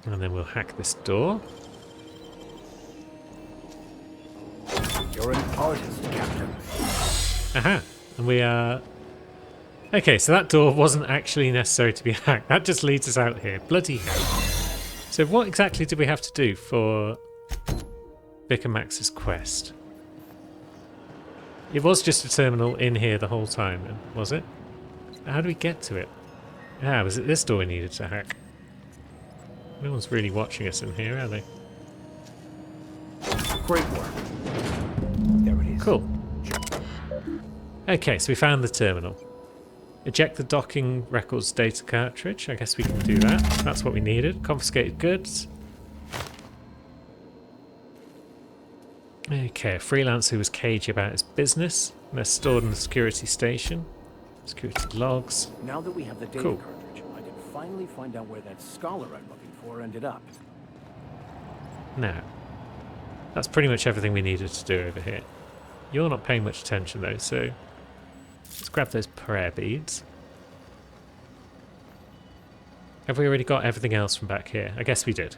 And then we'll hack this door. You're an artist, Captain. Aha! And we are... Okay, so that door wasn't actually necessary to be hacked. That just leads us out here. Bloody hell. So what exactly did we have to do for Vic and Max's quest? It was just a terminal in here the whole time, then, was it? How do we get to it? Ah, was it this door we needed to hack? No one's really watching us in here, are they? Great work. There it is. Cool. Okay, so we found the terminal. Eject the docking records data cartridge. I guess we can do that. That's what we needed. Confiscated goods. Okay, a freelancer who was cagey about his business. And they're stored in the security station. Security logs. Now that we have the data Cool. cartridge, I can finally find out where that scholar I'm looking for ended up. Now, that's pretty much everything we needed to do over here. You're not paying much attention though, so let's grab those prayer beads. Have we already got everything else from back here? I guess we did.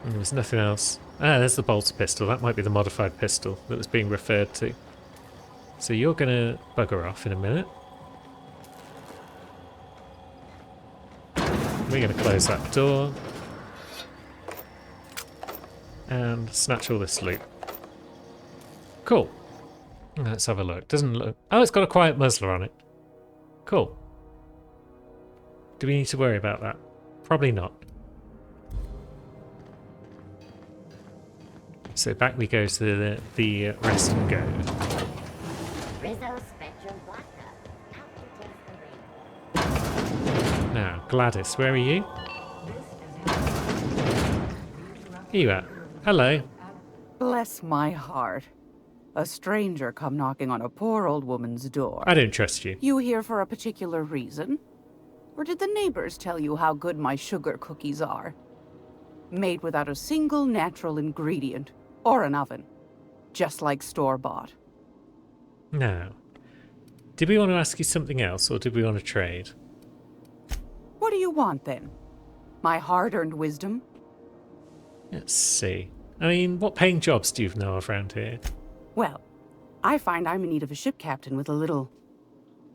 And there was nothing else. Ah, there's the bolter pistol. That might be the modified pistol that was being referred to. So you're going to bugger off in a minute. We're going to close that door. And snatch all this loot. Cool. Let's have a look. Doesn't look... Oh, it's got a quiet muzzler on it. Cool. Do we need to worry about that? Probably not. So back we go to the rest and go. Rizzo Spectrum Vodka. Out to taste the rain. Now, Gladys, where are you? Here you are. Hello. Bless my heart. A stranger come knocking on a poor old woman's door. I don't trust you. You here for a particular reason? Or did the neighbors tell you how good my sugar cookies are? Made without a single natural ingredient or an oven. Just like store-bought. Now, did we want to ask you something else or did we want to trade? What do you want then? My hard-earned wisdom? Let's see. I mean, what paying jobs do you know of around here? Well, I find I'm in need of a ship captain with a little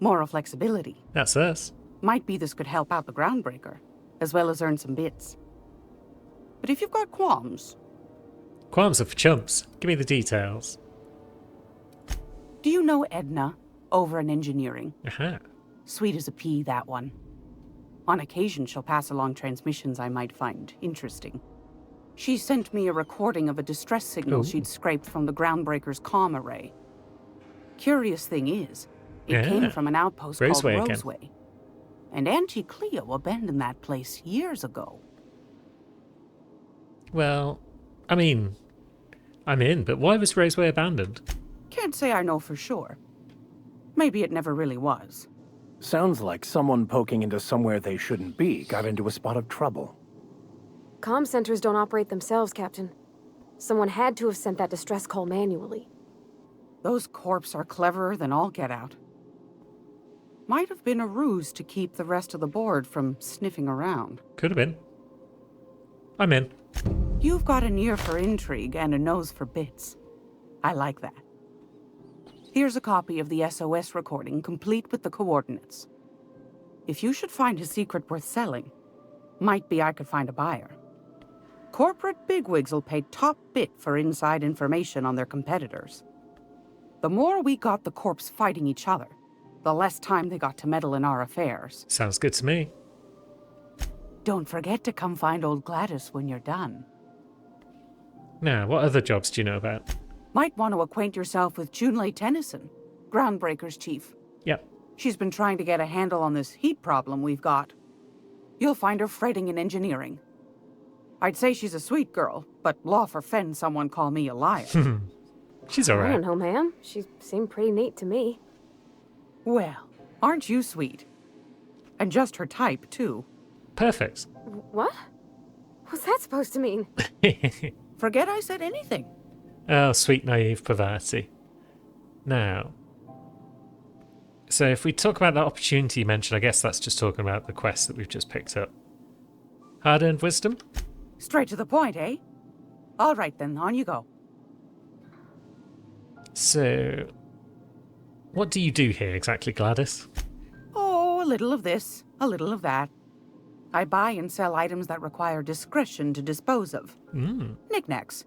moral flexibility. That's us. Might be this could help out the groundbreaker, as well as earn some bits. But if you've got qualms, Qualms are for chumps. Give me the details. do you know Edna over in engineering? Aha. Sweet as a pea, that one. On occasion, she'll pass along transmissions I might find interesting. She sent me a recording of a distress signal Ooh. she'd scraped from the groundbreaker's comm array. Curious thing is, it Yeah. came from an outpost Roseway called again. Roseway. And Auntie Cleo abandoned that place years ago. Well, I mean, I'm in, but why was Roseway abandoned? Can't say I know for sure. Maybe it never really was. Sounds like someone poking into somewhere they shouldn't be got into a spot of trouble. Comm centers don't operate themselves, Captain. Someone had to have sent that distress call manually. Those corps are cleverer than all get out. Might have been a ruse to keep the rest of the board from sniffing around. Could have been. I'm in. You've got an ear for intrigue and a nose for bits. I like that. Here's a copy of the SOS recording, complete with the coordinates. If you should find a secret worth selling, might be I could find a buyer. Corporate bigwigs will pay top bit for inside information on their competitors. The more we got the corps fighting each other, the less time they got to meddle in our affairs. Sounds good to me. Don't forget to come find old Gladys when you're done. Now, what other jobs do you know about? Might want to acquaint yourself with Junlei Tennyson, Groundbreaker's chief. Yep. She's been trying to get a handle on this heat problem we've got. You'll find her fretting in engineering. I'd say she's a sweet girl, but law forfend someone call me a liar. She's I alright. don't know, ma'am. She seemed pretty neat to me. Well, aren't you sweet? And just her type, too. Perfect. What? What's that supposed to mean? Forget I said anything. Oh, sweet naive perversity. Now, So if we talk about that opportunity you mentioned, I guess that's just talking about the quest that we've just picked up. Hard-earned wisdom? Straight to the point, eh? All right then, on you go. So, what do you do here exactly, Gladys? Oh, a little of this, a little of that. I buy and sell items that require discretion to dispose of. Knickknacks.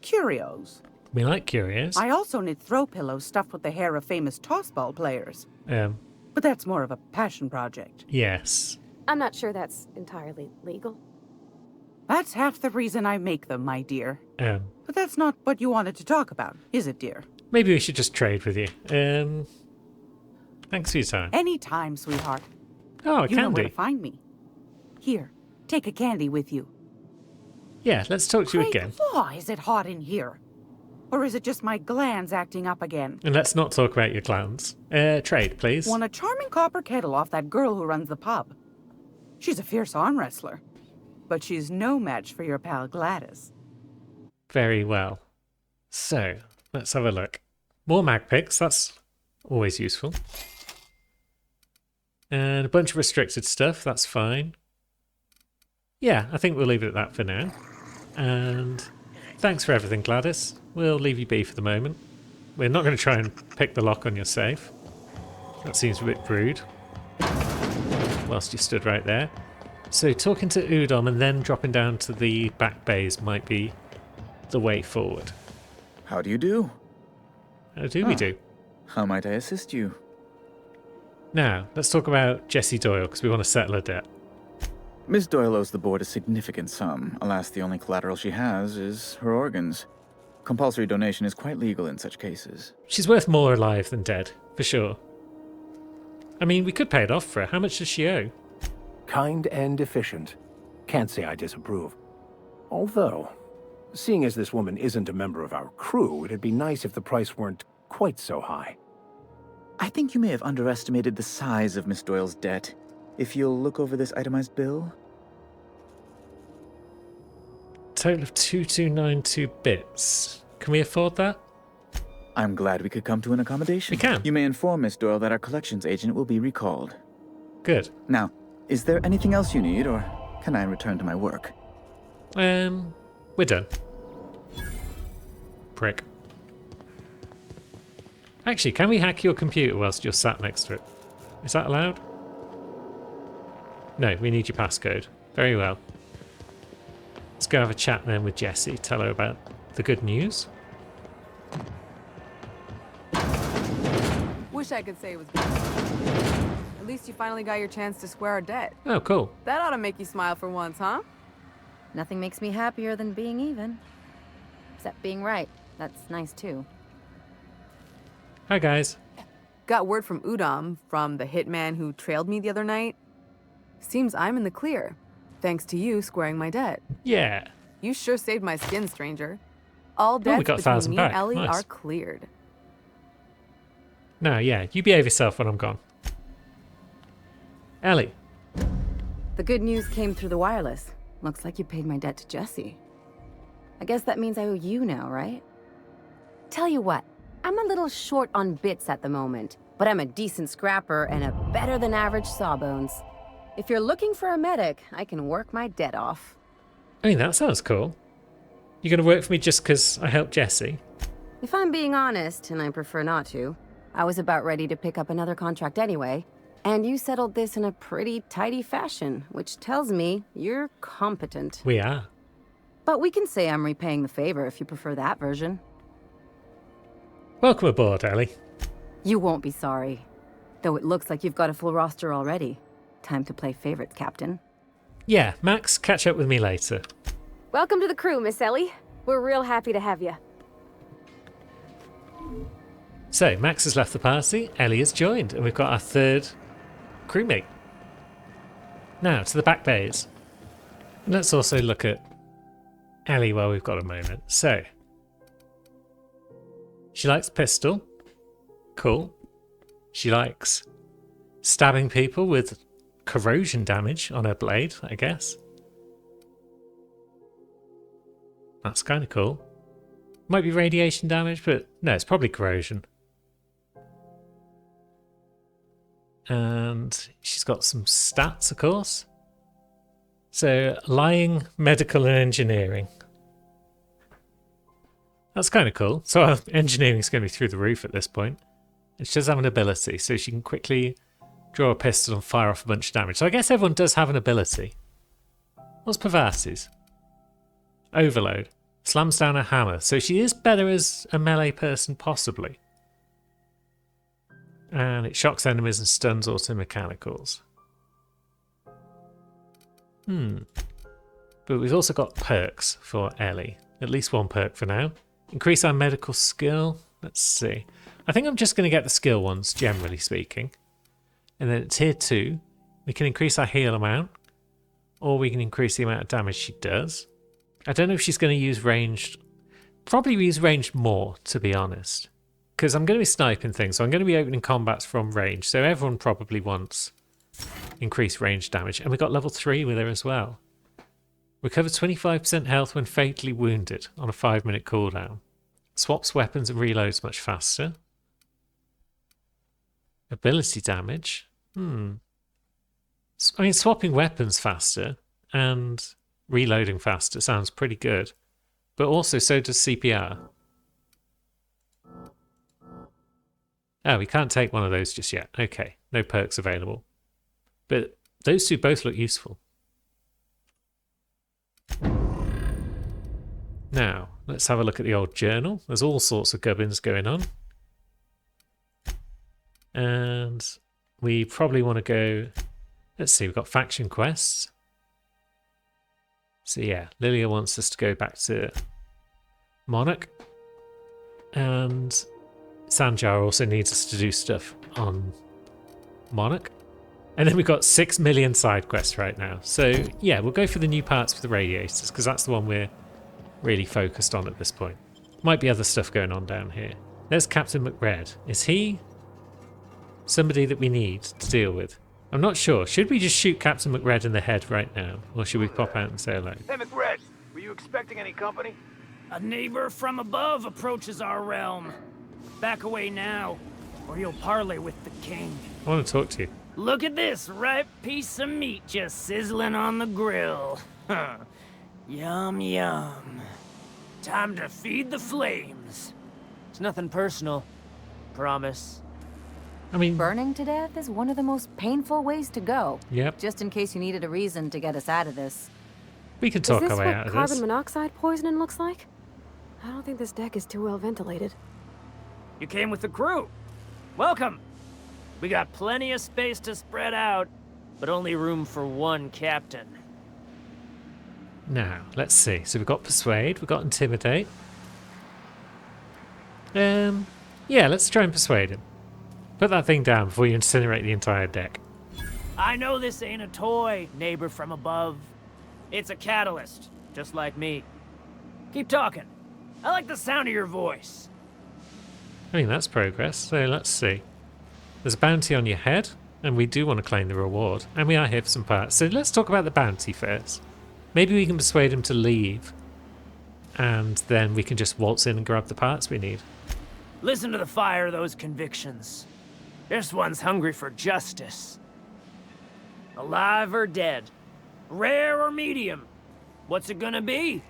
Curios. We like curios. I also knit throw pillows stuffed with the hair of famous tossball players. But that's more of a passion project. Yes. I'm not sure that's entirely legal. That's half the reason I make them, my dear. But But that's not what you wanted to talk about, is it, dear? maybe we should just trade with you. Thanks for your time. Any time, sweetheart. Oh, a You know where to candy. find me. Here, take a candy with you. Yeah, let's talk to you Great again. law, is it hot in here? Or is it just my glands acting up again? And let's not talk about your clowns. Trade, please. Won a charming copper kettle off that girl who runs the pub. She's a fierce arm wrestler. But she's no match for your pal Gladys. Very well. So, let's have a look. More mag picks, that's always useful. And a bunch of restricted stuff, that's fine. Yeah, I think we'll leave it at that for now. And thanks for everything, Gladys. We'll leave you be for the moment. We're not going to try and pick the lock on your safe. That seems a bit rude. Whilst you stood right there. So talking to Udom and then dropping down to the back bays might be the way forward. How do you do? How do we do? How might I assist you? Now, let's talk about Jessie Doyle, because we want to settle her debt. Miss Doyle owes the board a significant sum. Alas, the only collateral she has is her organs. Compulsory donation is quite legal in such cases. She's worth more alive than dead, for sure. I mean, we could pay it off for her. How much does she owe? Kind and efficient. Can't say I disapprove. Although, seeing as this woman isn't a member of our crew, it'd be nice if the price weren't quite so high. I think you may have underestimated the size of Miss Doyle's debt. If you'll look over this itemized bill. Total of 2292 bits. Can we afford that? I'm glad we could come to an accommodation. We can. You may inform Miss Doyle that our collections agent will be recalled. Good. Now, is there anything else you need, or can I return to my work? We're done. Prick. Actually, can we hack your computer whilst you're sat next to it? Is that allowed? No, we need your passcode. Very well. Let's go have a chat then with Jessie. Tell her about the good news. Wish I could say it was good. At least you finally got your chance to square our debt. Oh, cool. That ought to make you smile for once, huh? Nothing makes me happier than being even. Except being right. That's nice too. Hi, guys. Got word from Udom, from the hitman who trailed me the other night. Seems I'm in the clear, thanks to you squaring my debt. Yeah. You sure saved my skin, stranger. All we debts got between 1,000 me back. and Ellie Nice. are cleared. No, yeah. You behave yourself when I'm gone. Ellie. The good news came through the wireless. Looks like you paid my debt to Jessie. I guess that means I owe you now, right? Tell you what, I'm a little short on bits at the moment, but I'm a decent scrapper and a better than average sawbones. If you're looking for a medic, I can work my debt off. I mean, that sounds cool. You gonna work for me just because I helped Jessie? If I'm being honest, and I prefer not to, I was about ready to pick up another contract anyway, and you settled this in a pretty tidy fashion, which tells me you're competent. We are. But we can say I'm repaying the favor if you prefer that version. Welcome aboard, Ellie. You won't be sorry. Though it looks like you've got a full roster already. Time to play favorites, Captain. Yeah, Max, catch up with me later. Welcome to the crew, Miss Ellie. We're real happy to have you. So, Max has left the party, Ellie has joined, and we've got our third crewmate. Now, to the back bays. And let's also look at Ellie while we've got a moment. So, she likes pistol. Cool. She likes stabbing people with corrosion damage on her blade, I guess. That's kind of cool. Might be radiation damage, but no, it's probably corrosion. And she's got some stats, of course. So, lying, medical, and engineering. That's kind of cool. So, our engineering's going to be through the roof at this point. And she does have an ability, so she can quickly draw a pistol and fire off a bunch of damage. So, I guess everyone does have an ability. What's Pervarse's? Overload. Slams down a hammer. So, she is better as a melee person, possibly. And it shocks enemies and stuns auto-mechanicals. But we've also got perks for Ellie. At least one perk for now. Increase our medical skill. Let's see. I think I'm just going to get the skill ones, generally speaking. And then at tier 2, we can increase our heal amount. Or we can increase the amount of damage she does. I don't know if she's going to use ranged. Probably use ranged more, to be honest. Because I'm going to be sniping things, so I'm going to be opening combats from range. So everyone probably wants increased range damage. And we got level 3 with her as well. Recover 25% health when fatally wounded on a 5-minute cooldown. Swaps weapons and reloads much faster. Ability damage. I mean, swapping weapons faster and reloading faster sounds pretty good. But also, so does CPR. Oh, we can't take one of those just yet. Okay, no perks available. But those two both look useful. Now, let's have a look at the old journal. There's all sorts of gubbins going on. And we probably want to go... Let's see, we've got faction quests. So yeah, Lilia wants us to go back to Monarch. And Sanjar also needs us to do stuff on Monarch. And then we've got 6 million side quests right now. So yeah, we'll go for the new parts for the radiators, because that's the one we're really focused on at this point. Might be other stuff going on down here. There's Captain McRed. Is he somebody that we need to deal with? I'm not sure. Should we just shoot Captain McRed in the head right now? Or should we pop out and say hello? Hey, McRed, were you expecting any company? A neighbor from above approaches our realm. Back away now, or you'll parley with the king. I want to talk to you. Look at this ripe piece of meat just sizzling on the grill. Yum, yum. Time to feed the flames. It's nothing personal. Promise. I mean... Burning to death is one of the most painful ways to go. Yep. Just in case you needed a reason to get us out of this. We can talk our way out of this. Is this what carbon monoxide poisoning looks like? I don't think this deck is too well ventilated. You came with the crew. Welcome. We got plenty of space to spread out, but only room for one captain. Now, let's see. So we've got Persuade, we've got Intimidate. Yeah, let's try and persuade him. Put that thing down before you incinerate the entire deck. I know this ain't a toy, neighbor from above. It's a catalyst, just like me. Keep talking. I like the sound of your voice. I mean, that's progress, so let's see. There's a bounty on your head, and we do want to claim the reward. And we are here for some parts. So let's talk about the bounty first. Maybe we can persuade him to leave, and then we can just waltz in and grab the parts we need. Listen to the fire of those convictions. This one's hungry for justice. Alive or dead? Rare or medium? What's it gonna be?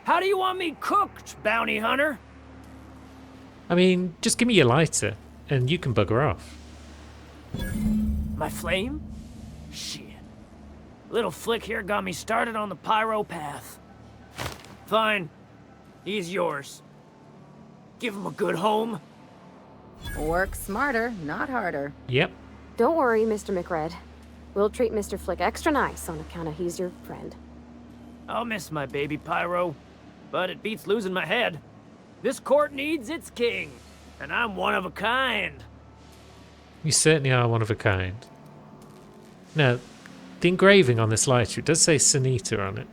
How do you want me cooked, bounty hunter? I mean, just give me your lighter, and you can bugger off. My flame? Shit. Little Flick here got me started on the pyro path. Fine. He's yours. Give him a good home. Work smarter, not harder. Yep. Don't worry, Mr. McRed. We'll treat Mr. Flick extra nice on account of he's your friend. I'll miss my baby Pyro, but it beats losing my head. This court needs its king, and I'm one of a kind. You certainly are one of a kind. Now, the engraving on this lighter, it does say Sunita on it.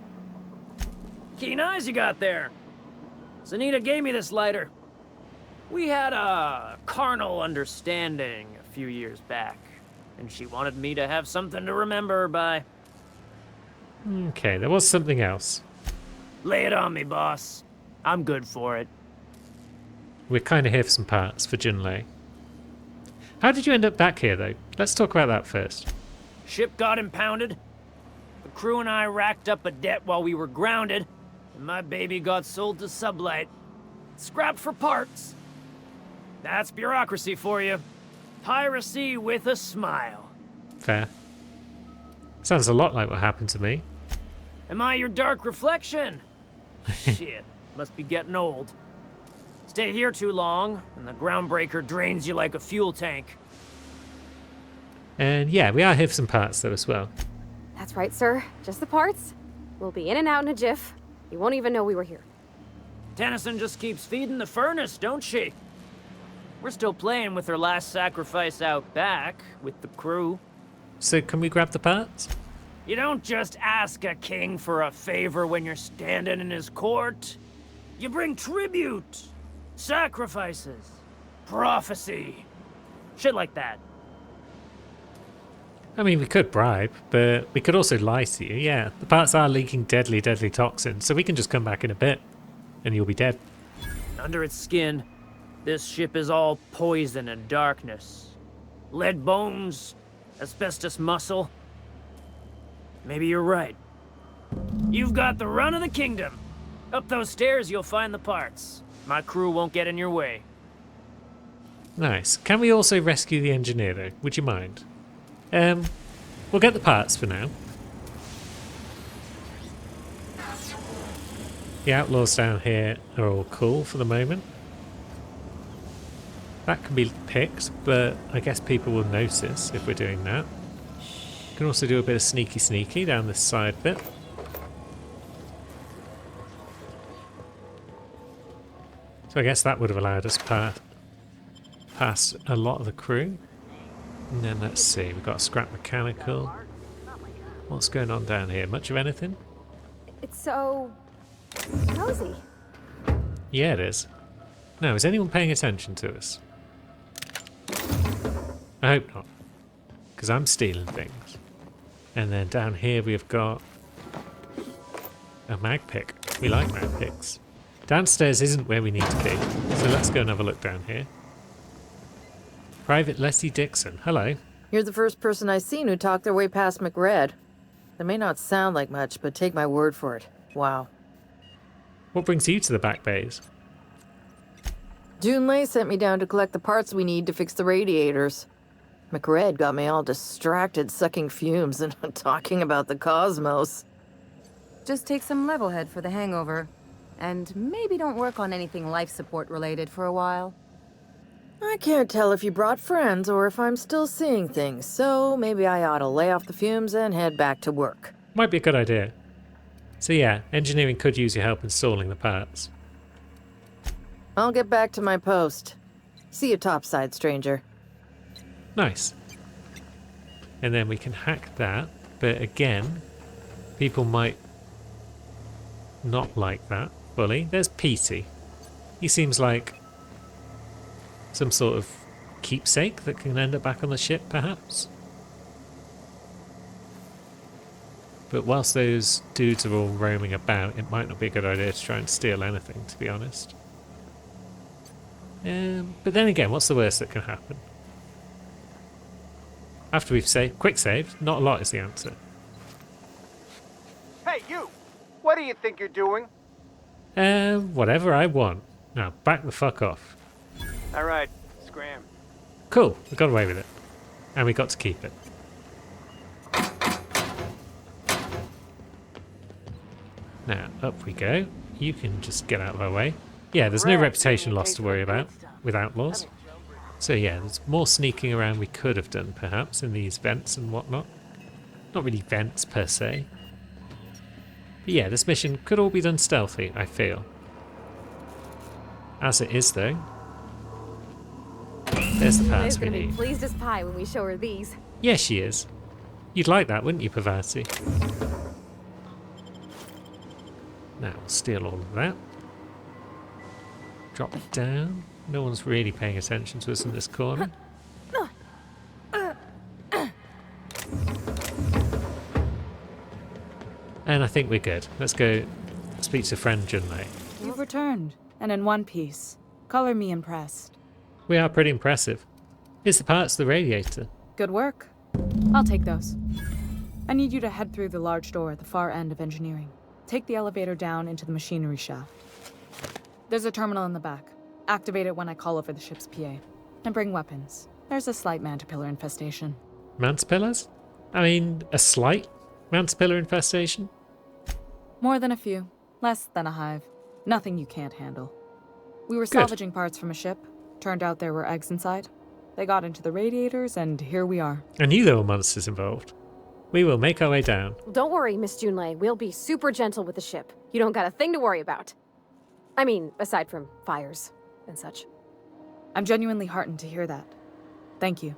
Keen eyes you got there. Sunita gave me this lighter. We had a carnal understanding a few years back, and she wanted me to have something to remember her by. Okay, there was something else. Lay it on me, boss. I'm good for it. We're kind of here for some parts for Junlei. How did you end up back here, though? Let's talk about that first. Ship got impounded. The crew and I racked up a debt while we were grounded, and my baby got sold to Sublight. Scrapped for parts. That's bureaucracy for you. Piracy with a smile. Fair. Sounds a lot like what happened to me. Am I your dark reflection? Shit, must be getting old. Stay here too long, and the groundbreaker drains you like a fuel tank. And yeah, we are here for some parts, though, as well. That's right, sir. Just the parts. We'll be in and out in a jiff. You won't even know we were here. Tennyson just keeps feeding the furnace, don't she? We're still playing with her last sacrifice out back, with the crew. So can we grab the parts? You don't just ask a king for a favor when you're standing in his court. You bring tribute, sacrifices, prophecy, shit like that. I mean, we could bribe, but we could also lie to you. Yeah, the parts are leaking deadly, deadly toxins, so we can just come back in a bit, and you'll be dead. Under its skin, this ship is all poison and darkness. Lead bones, asbestos muscle. Maybe you're right. You've got the run of the kingdom. Up those stairs, you'll find the parts. My crew won't get in your way. Nice. Can we also rescue the engineer, though? Would you mind? We'll get the parts for now. The outlaws down here are all cool for the moment. That can be picked, but I guess people will notice if we're doing that. Can also do a bit of sneaky down this side bit. So I guess that would have allowed us past a lot of the crew. And then let's see, we've got a scrap mechanical. What's going on down here? Much of anything? It's so cozy. Yeah, it is. Now, is anyone paying attention to us? I hope not, because I'm stealing things. And then down here we've got a mag pick. We like mag picks. Downstairs isn't where we need to be, so let's go and have a look down here. Private Leslie Dixon, hello. You're the first person I've seen who talked their way past McRed. That may not sound like much, but take my word for it. Wow. What brings you to the back bays? Junlei sent me down to collect the parts we need to fix the radiators. McRed got me all distracted sucking fumes and talking about the cosmos. Just take some Levelhead for the hangover. And maybe don't work on anything life support related for a while. I can't tell if you brought friends or if I'm still seeing things, so maybe I ought to lay off the fumes and head back to work. Might be a good idea. So yeah, engineering could use your help installing the parts. I'll get back to my post. See you topside, stranger. Nice. And then we can hack that, but again, people might not like that fully. There's Petey. He seems like some sort of keepsake that can end up back on the ship, perhaps. But whilst those dudes are all roaming about, it might not be a good idea to try and steal anything, to be honest. But then again, what's the worst that can happen? After we've saved, quick saved, not a lot is the answer. Hey, you! What do you think you're doing? Whatever I want. Now, back the fuck off. All right, scram. Cool, we got away with it. And we got to keep it. Now, up we go. You can just get out of our way. Yeah, there's no reputation loss to worry about with outlaws. So yeah, there's more sneaking around we could have done, perhaps, in these vents and whatnot. Not really vents, per se. But yeah, this mission could all be done stealthy, I feel. As it is, though, there's the parts She's we gonna be need. pleased as pie when we show her these. Yeah, she is. You'd like that, wouldn't you, Pavati? Now, we'll steal all of that. Drop it down. No one's really paying attention to us in this corner. And I think we're good. Let's go speak to friend Junlei. You've returned, and in one piece. Color me impressed. We are pretty impressive. It's the parts of the radiator. Good work. I'll take those. I need you to head through the large door at the far end of engineering. Take the elevator down into the machinery shaft. There's a terminal in the back. Activate it when I call over the ship's PA. And bring weapons. There's a slight Mantipillar infestation. Mantipillars? I mean, a slight Mantipillar infestation? More than a few. Less than a hive. Nothing you can't handle. We were Good. salvaging parts from a ship. Turned out there were eggs inside. They got into the radiators, and here we are. I knew there were monsters involved. We will make our way down. Don't worry, Miss Junlei. We'll be super gentle with the ship. You don't got a thing to worry about. I mean, aside from fires and such. I'm genuinely heartened to hear that. Thank you.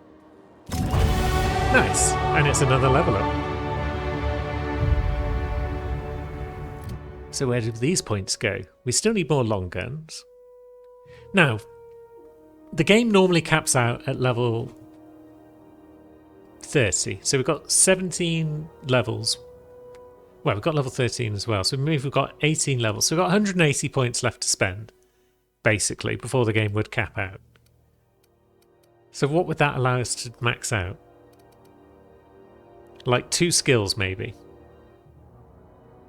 Nice. And it's another level up. So where do these points go? We still need more long guns. Now, the game normally caps out at level 30. So we've got 17 levels. Well, we've got level 13 as well. So we've got 18 levels. So we've got 180 points left to spend, basically, before the game would cap out. So what would that allow us to max out? Like 2 skills, maybe.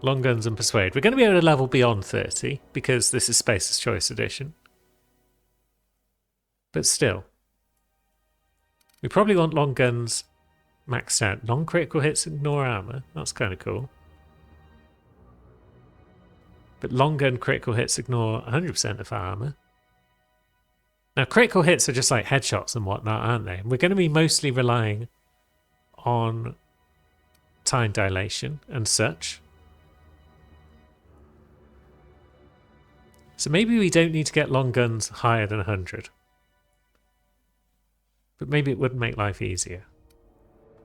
Long guns and persuade. We're going to be able to level beyond 30 because this is Spacer's Choice Edition. But still. We probably want long guns maxed out. Non-critical hits ignore armor. That's kind of cool. But long gun critical hits ignore 100% of armor. Now, critical hits are just like headshots and whatnot, aren't they? And we're going to be mostly relying on time dilation and such. So maybe we don't need to get long guns higher than 100. But maybe it would make life easier.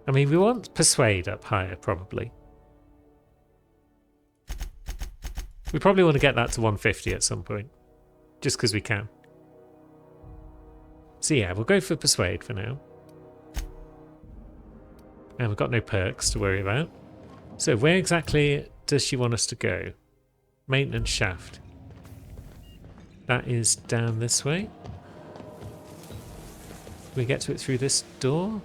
I mean, we want persuade up higher, probably. We probably want to get that to 150 at some point. Just because we can. So yeah, we'll go for persuade for now. And we've got no perks to worry about. So where exactly does she want us to go? Maintenance shaft. That is down this way. We get to it through this door?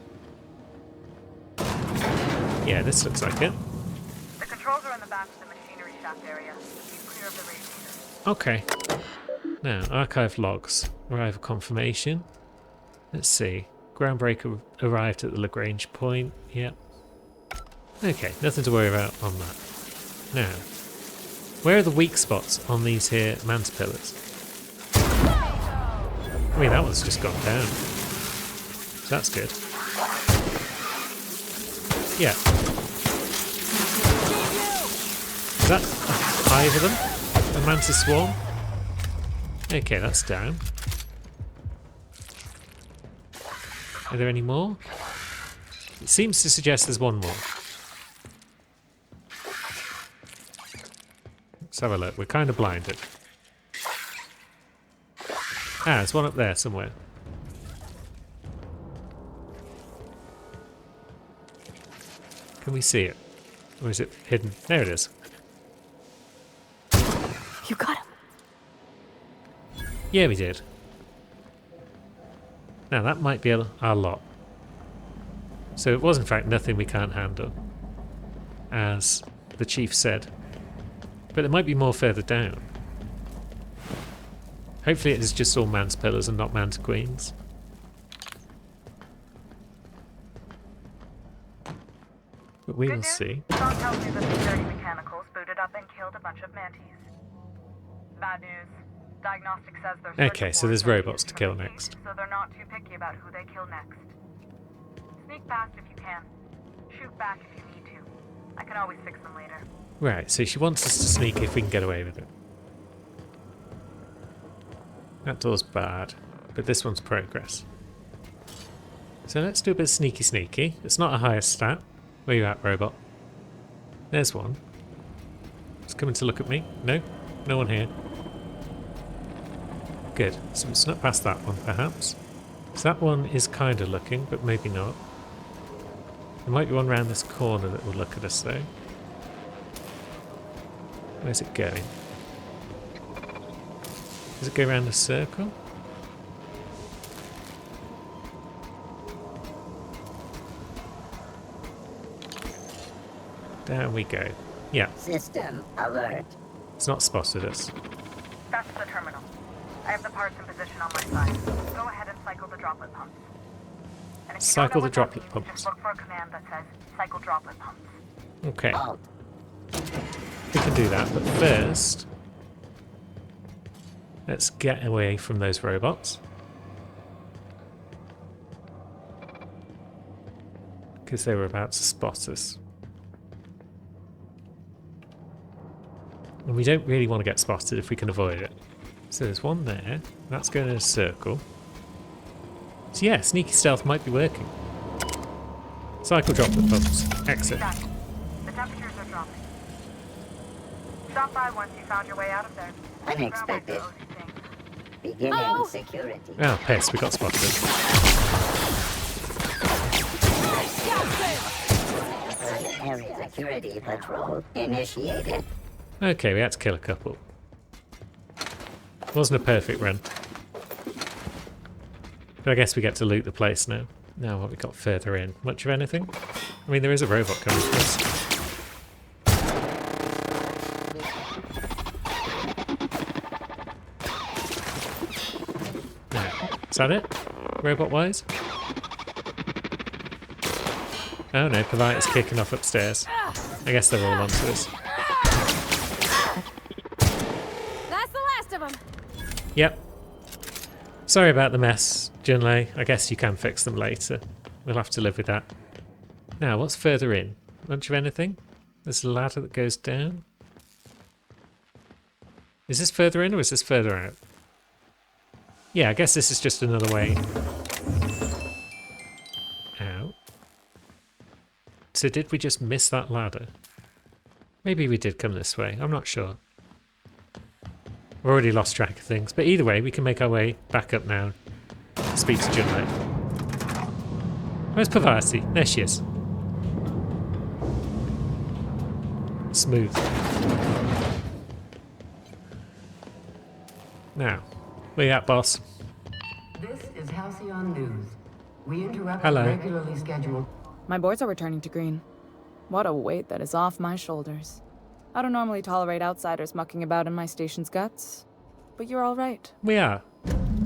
Yeah, this looks like it. The controls are in the back of the machinery shaft area. Keep clear of the radiator. Okay. Now, archive logs. Arrival confirmation. Let's see. Groundbreaker arrived at the Lagrange point. Yep. Okay, nothing to worry about on that. Now, where are the weak spots on these here Mantipillars? I mean, that one's just gone down. So that's good. Yeah. Is that a hive of them? A mantis swarm? Okay, that's down. Are there any more? It seems to suggest there's one more. Let's have a look. We're kind of blinded. Ah, there's one up there somewhere. Can we see it? Or is it hidden? There it is. You got him. Yeah, we did. Now, that might be a lot. So it was, in fact, nothing we can't handle, as the chief said. But there might be more further down. Hopefully it is just all Mantipillars and not Mantiqueens. But we will see. Sean tells me that the dirty mechanicals booted up and killed a bunch of mantis. Bad news. Diagnostic says there's Okay, so there's robots to kill next. so they're not too picky about who they kill next. Sneak past if you can. Shoot back if you need to. I can always fix them later. Right, so she wants us to sneak if we can get away with it. That door's bad, but this one's progress. So let's do a bit of sneaky sneaky. It's not a higher stat. Where you at, robot? There's one. It's coming to look at me. No? No one here. Good. So we'll snuck past that one, perhaps. So that one is kind of looking, but maybe not. There might be one round this corner that will look at us, though. Where's it going? Does it go around the circle? Down we go. Yeah, System alert. it's not spotted us. That's the terminal. I have the parts in position on my side. Go ahead and cycle the droplet pumps. And if you Cycle don't the know what that droplet means, pumps. Just look for a command that says cycle droplet pumps. Okay, Alt. we can do that, but first, let's get away from those robots. Because they were about to spot us. And we don't really want to get spotted if we can avoid it. So there's one there. That's going in a circle. So yeah, sneaky stealth might be working. Cycle drop the pumps. Exit. Exactly. The temperatures are dropping. Stop by once you found your way out of there. Unexpected. Beginning Oh. security. Oh, piss, we got spotted. Area security patrol initiated. Okay, we had to kill a couple. Wasn't a perfect run. But I guess we get to loot the place now. Now what we got further in? Much of anything? I mean, there is a robot coming for us. Now, is that it? Robot-wise? Oh no, Pavite kicking off upstairs. I guess they're all onto us. That's the last of them. Yep. Sorry about the mess, Junlei. I guess you can fix them later. We'll have to live with that. Now, what's further in? Much of anything? There's a ladder that goes down. Is this further in or is this further out? Yeah, I guess this is just another way out. So did we just miss that ladder? Maybe we did come this way. I'm not sure. We've already lost track of things. But either way, we can make our way back up now. Speak to Junlei. Where's Pavati? There she is. Smooth. Now, where you at, boss? This is Halcyon News. We interrupt Hello. the regularly scheduled. My boards are returning to green. What a weight that is off my shoulders. I don't normally tolerate outsiders mucking about in my station's guts, but you're all right. We are.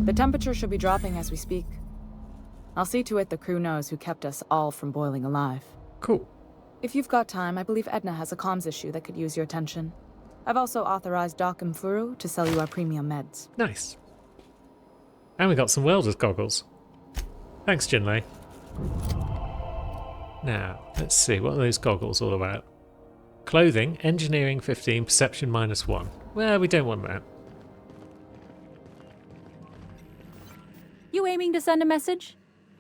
The temperature should be dropping as we speak. I'll see to it the crew knows who kept us all from boiling alive. Cool. If you've got time, I believe Edna has a comms issue that could use your attention. I've also authorized Doc and Furu to sell you our premium meds. Nice. And we got some welder's goggles. Thanks, Junlei. Now, let's see, what are those goggles all about? Clothing, engineering 15, perception -1. Well, we don't want that. You aiming to send a message?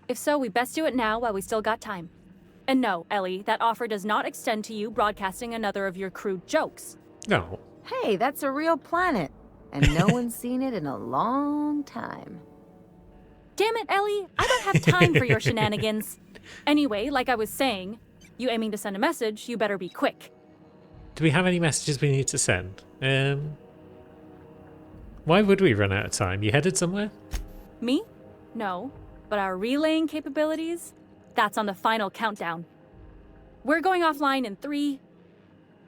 If so, we best do it now while we still got time. And no, Ellie, that offer does not extend to you broadcasting another of your crude jokes. No. Hey, that's a real planet, and no one's seen it in a long time. Damn it, Ellie, I don't have time for your shenanigans. Anyway, like I was saying, you aiming to send a message, you better be quick. Do we have any messages we need to send? Why would we run out of time? You headed somewhere? Me? No. But our relaying capabilities? That's on the final countdown. We're going offline in 3,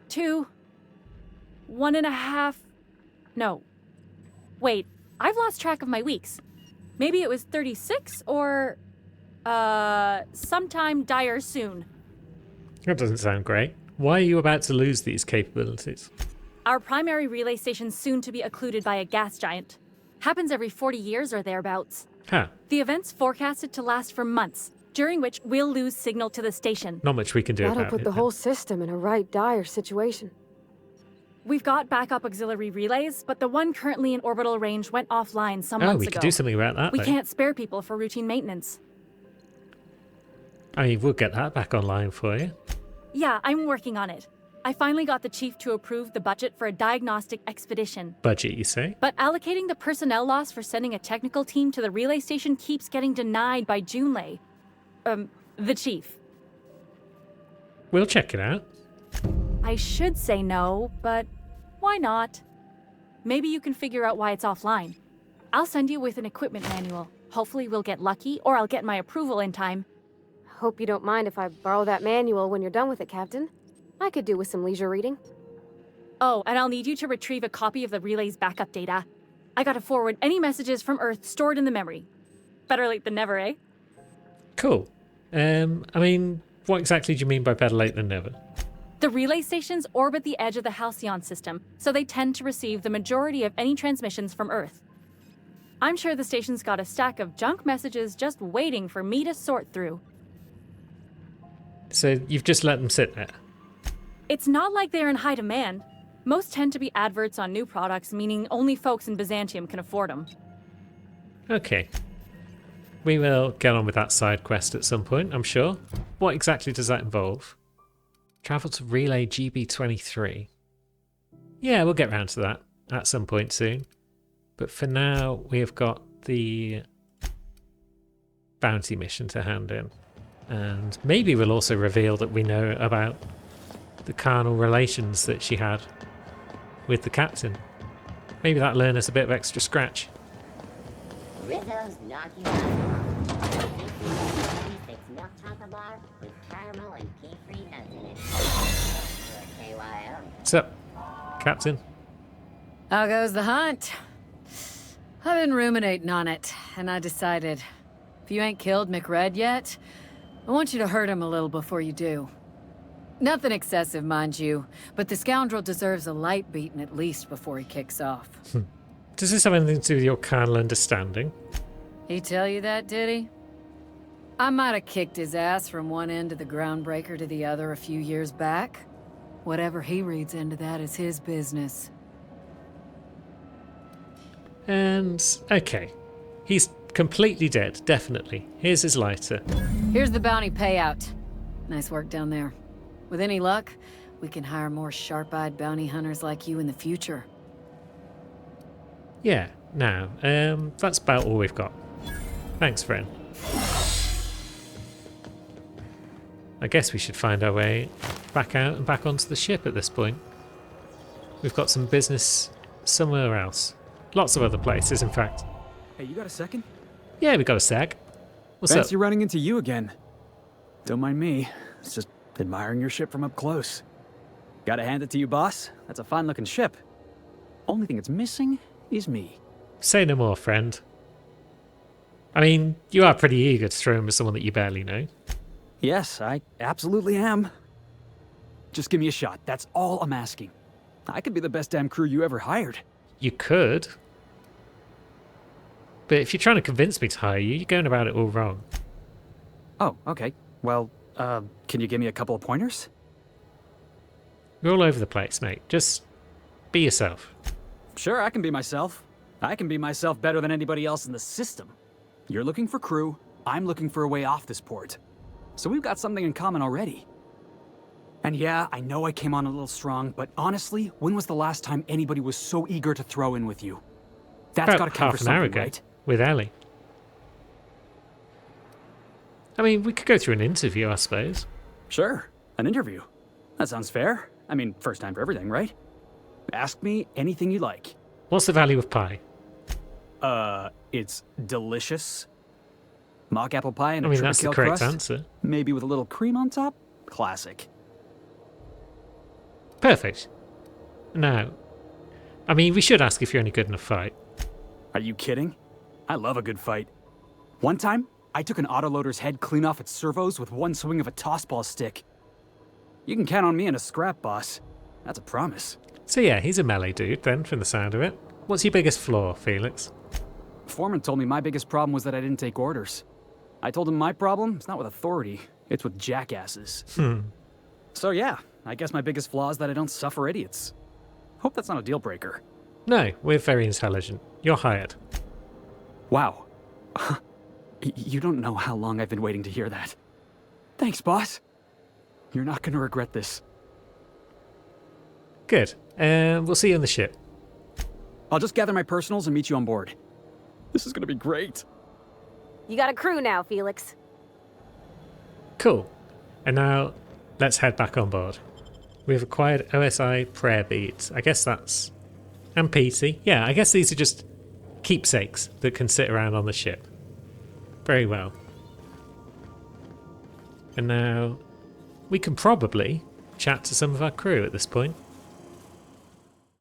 2, 1.5... No. Wait, I've lost track of my weeks. Maybe it was 36 or... sometime dire soon. That doesn't sound great. Why are you about to lose these capabilities? Our primary relay station's soon to be occluded by a gas giant. Happens every 40 years or thereabouts. Huh. The event's forecasted to last for months, during which we'll lose signal to the station. Not much we can do That'll about put it. the whole system in a right dire situation. We've got backup auxiliary relays, but the one currently in orbital range went offline some Oh, months we ago. could do something about that, We though. can't spare people for routine maintenance. I mean, we'll get that back online for you. Yeah, I'm working on it. I finally got the chief to approve the budget for a diagnostic expedition. Budget, you say? But allocating the personnel loss for sending a technical team to the relay station keeps getting denied by Junlei. The chief. We'll check it out. I should say no, but why not? Maybe you can figure out why it's offline. I'll send you with an equipment manual. Hopefully we'll get lucky, or I'll get my approval in time. Hope you don't mind if I borrow that manual when you're done with it, Captain. I could do with some leisure reading. Oh, and I'll need you to retrieve a copy of the relay's backup data. I gotta forward any messages from Earth stored in the memory. Better late than never, eh? Cool. I mean, what exactly do you mean by better late than never? The relay stations orbit the edge of the Halcyon system, so they tend to receive the majority of any transmissions from Earth. I'm sure the station's got a stack of junk messages just waiting for me to sort through. So you've just let them sit there? It's not like they're in high demand. Most tend to be adverts on new products, meaning only folks in Byzantium can afford them. Okay. We will get on with that side quest at some point, I'm sure. What exactly does that involve? Travel to Relay GB23. Yeah, we'll get round to that at some point soon. But for now, we have got the bounty mission to hand in. And maybe we'll also reveal that we know about the carnal relations that she had with the captain. Maybe that'll earn us a bit of extra scratch. Rizzo's knocking on 36 milk chocolate bar with caramel and pea-free nuts in it. KYO. What's up, Captain? How goes the hunt? I've been ruminating on it, and I decided, if you ain't killed McRed yet, I want you to hurt him a little before you do. Nothing excessive, mind you, but the scoundrel deserves a light beating at least before he kicks off. Does this have anything to do with your carnal understanding? He tell you that, did he? I might have kicked his ass from one end of the groundbreaker to the other a few years back. Whatever he reads into that is his business. And, okay. He's completely dead, definitely. Here's his lighter. Here's the bounty payout. Nice work down there. With any luck, we can hire more sharp-eyed bounty hunters like you in the future. Yeah, now, that's about all we've got. Thanks, friend. I guess we should find our way back out and back onto the ship at this point. We've got some business somewhere else. Lots of other places, in fact. Hey, you got a second? Yeah, we got a sec. What's Fancy up? running into you again. Don't mind me. It's just admiring your ship from up close. Gotta hand it to you, boss. That's a fine-looking ship. Only thing it's missing is me. Say no more, friend. I mean, you are pretty eager to throw in with someone that you barely know. Yes, I absolutely am. Just give me a shot. That's all I'm asking. I could be the best damn crew you ever hired. You could. But if you're trying to convince me to hire you, you're going about it all wrong. Oh, okay. Well, can you give me a couple of pointers? You're all over the place, mate. Just be yourself. Sure, I can be myself. I can be myself better than anybody else in the system. You're looking for crew, I'm looking for a way off this port. So we've got something in common already. And yeah, I know I came on a little strong, but honestly, when was the last time anybody was so eager to throw in with you? That's got to count for half an hour something, ago, right? with Ellie. I mean, we could go through an interview, I suppose. Sure, an interview. That sounds fair. I mean, first time for everything, right? Ask me anything you like. What's the value of pie? It's delicious. Mock apple pie and I a mean, triple that's the kale correct crust. answer. Maybe with a little cream on top? Classic. Perfect. Now, I mean, we should ask if you're any good in a fight. Are you kidding? I love a good fight. One time, I took an autoloader's head clean off its servos with one swing of a tossball stick. You can count on me in a scrap, boss. That's a promise. So yeah, he's a melee dude then, from the sound of it. What's your biggest flaw, Felix? Foreman told me my biggest problem was that I didn't take orders. I told him my problem is not with authority, it's with jackasses. So yeah, I guess my biggest flaw is that I don't suffer idiots. Hope that's not a deal breaker. No, we're very intelligent. You're hired. Wow. You don't know how long I've been waiting to hear that. Thanks, boss. You're not gonna regret this. Good. We'll see you on the ship. I'll just gather my personals and meet you on board. This is gonna be great. You got a crew now, Felix. Cool. And now, let's head back on board. We've acquired OSI prayer beads. I guess that's... and PT. Yeah, I guess these are just keepsakes that can sit around on the ship. Very well. And now, we can probably chat to some of our crew at this point.